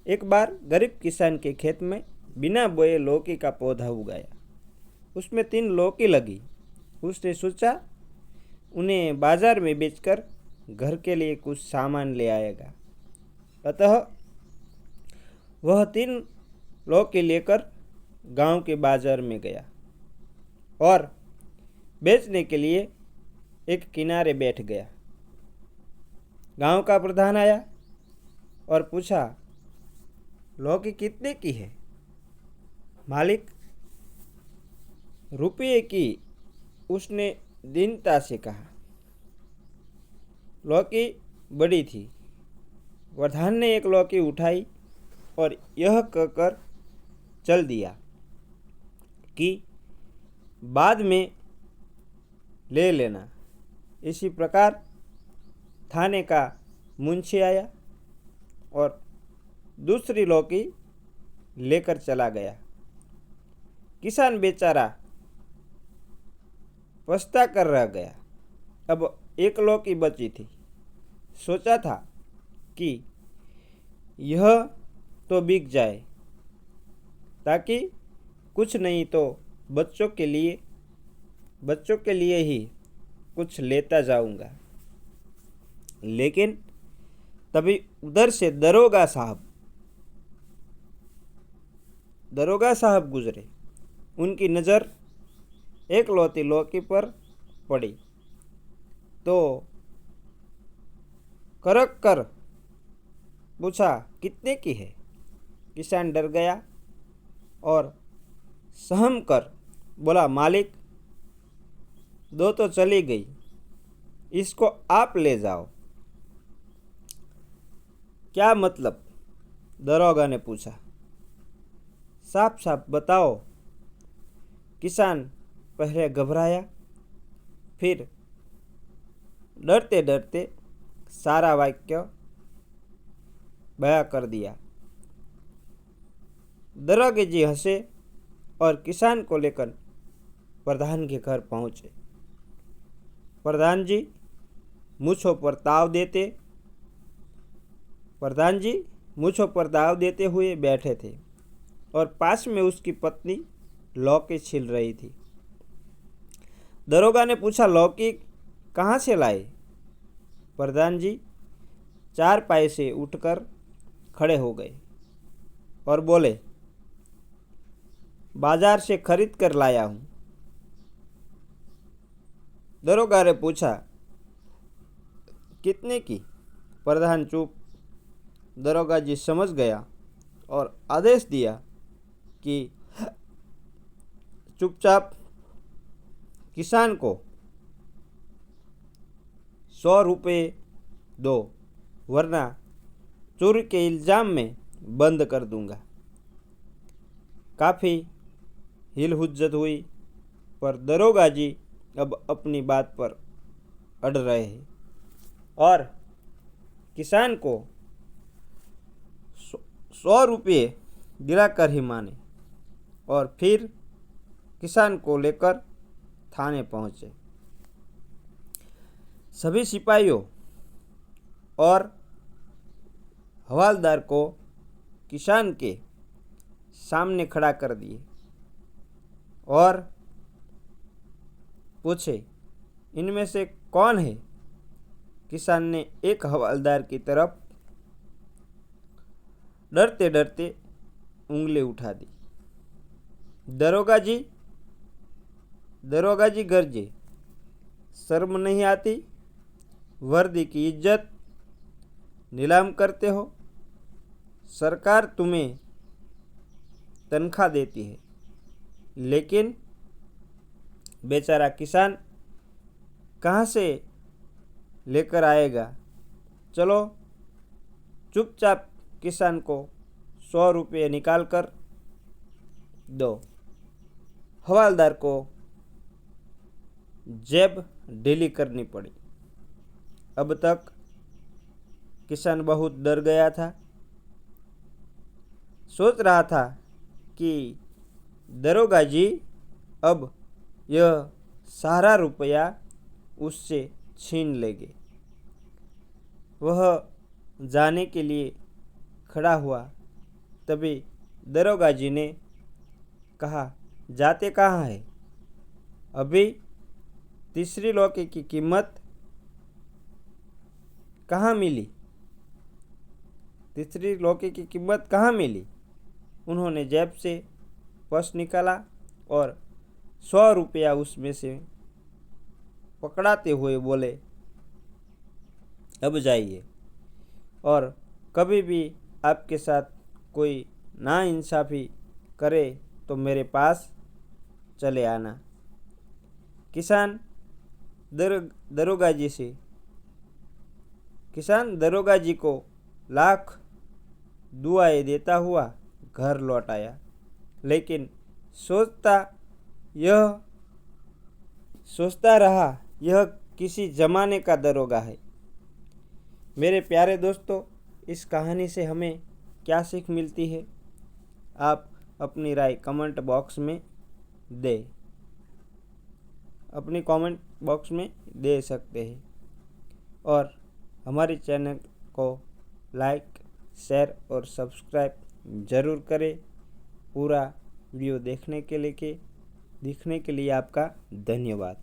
एक बार गरीब किसान के खेत में बिना बोए लौकी का पौधा उगाया। उसमें 3 लौकी लगी। उसने सोचा उन्हें बाजार में बेचकर घर के लिए कुछ सामान ले आएगा। अतः वह 3 लौकी लेकर गांव के बाजार में गया और बेचने के लिए एक किनारे बैठ गया। गांव का प्रधान आया और पूछा, लौकी कितने की है? मालिक, रुपये की, उसने दीनता से कहा। लौकी बड़ी थी। प्रधान ने एक लौकी उठाई और यह कहकर चल दिया कि बाद में ले लेना। इसी प्रकार थाने का मुंशी आया और दूसरी लौकी लेकर चला गया। किसान बेचारा पछता कर रह गया। अब एक लौकी बची थी। सोचा था कि यह तो बिक जाए, ताकि कुछ नहीं तो बच्चों के लिए ही कुछ लेता जाऊंगा। लेकिन तभी उधर से दरोगा साहब गुजरे। उनकी नज़र एक लौती लौकी पर पड़ी तो करक कर पूछा, कितने की है? किसान डर गया और सहम कर बोला, मालिक, 2 तो चली गई, इसको आप ले जाओ। क्या मतलब? दरोगा ने पूछा। साफ साफ बताओ। किसान पहले घबराया, फिर डरते डरते सारा वाक्य बयां कर दिया। दरोगे जी हंसे और किसान को लेकर प्रधान के घर पहुंचे। प्रधान जी मूँछों पर दाव देते हुए बैठे थे और पास में उसकी पत्नी लौकी छील रही थी। दरोगा ने पूछा, लौकी कहाँ से लाए? प्रधान जी 4 पाए से उठकर खड़े हो गए और बोले, बाजार से खरीद कर लाया हूँ। दरोगा ने पूछा, कितने की? प्रधान चुप। दरोगा जी समझ गया और आदेश दिया कि चुपचाप किसान को 100 रुपये दो, वरना चोरी के इल्ज़ाम में बंद कर दूंगा। काफ़ी हिल हुज्जत हुई, पर दरोगा जी अब अपनी बात पर अड़ रहे हैं और किसान को 100 रुपये दिलाकर ही माने। और फिर किसान को लेकर थाने पहुंचे। सभी सिपाहियों और हवालदार को किसान के सामने खड़ा कर दिए और पूछे, इनमें से कौन है? किसान ने एक हवालदार की तरफ डरते डरते उंगली उठा दी। दरोगा जी गरजे, शर्म नहीं आती? वर्दी की इज्जत नीलाम करते हो? सरकार तुम्हें तनख्वाह देती है, लेकिन बेचारा किसान कहाँ से लेकर आएगा? चलो चुपचाप किसान को 100 रुपये निकाल कर दो। हवालदार को जेब ढीली करनी पड़ी। अब तक किसान बहुत डर गया था। सोच रहा था कि दरोगा जी अब यह सारा रुपया उससे छीन लेंगे। वह जाने के लिए खड़ा हुआ तभी दरोगा जी ने कहा, जाते कहाँ है? अभी तीसरी लौकी की कीमत कहाँ मिली? तीसरी लौकी की कीमत कहाँ मिली? उन्होंने जेब से पर्स निकाला और 100 रुपया उसमें से पकड़ाते हुए बोले, अब जाइए, और कभी भी आपके साथ कोई नाइंसाफ़ी करे तो मेरे पास चले आना। किसान दरोगा जी को लाख दुआएं देता हुआ घर लौट आया, लेकिन यह सोचता रहा यह किसी जमाने का दरोगा है। मेरे प्यारे दोस्तों, इस कहानी से हमें क्या सीख मिलती है? आप अपनी राय कमेंट बॉक्स में दे सकते हैं, और हमारे चैनल को लाइक, शेयर और सब्सक्राइब ज़रूर करें। पूरा वीडियो देखने के लिए आपका धन्यवाद।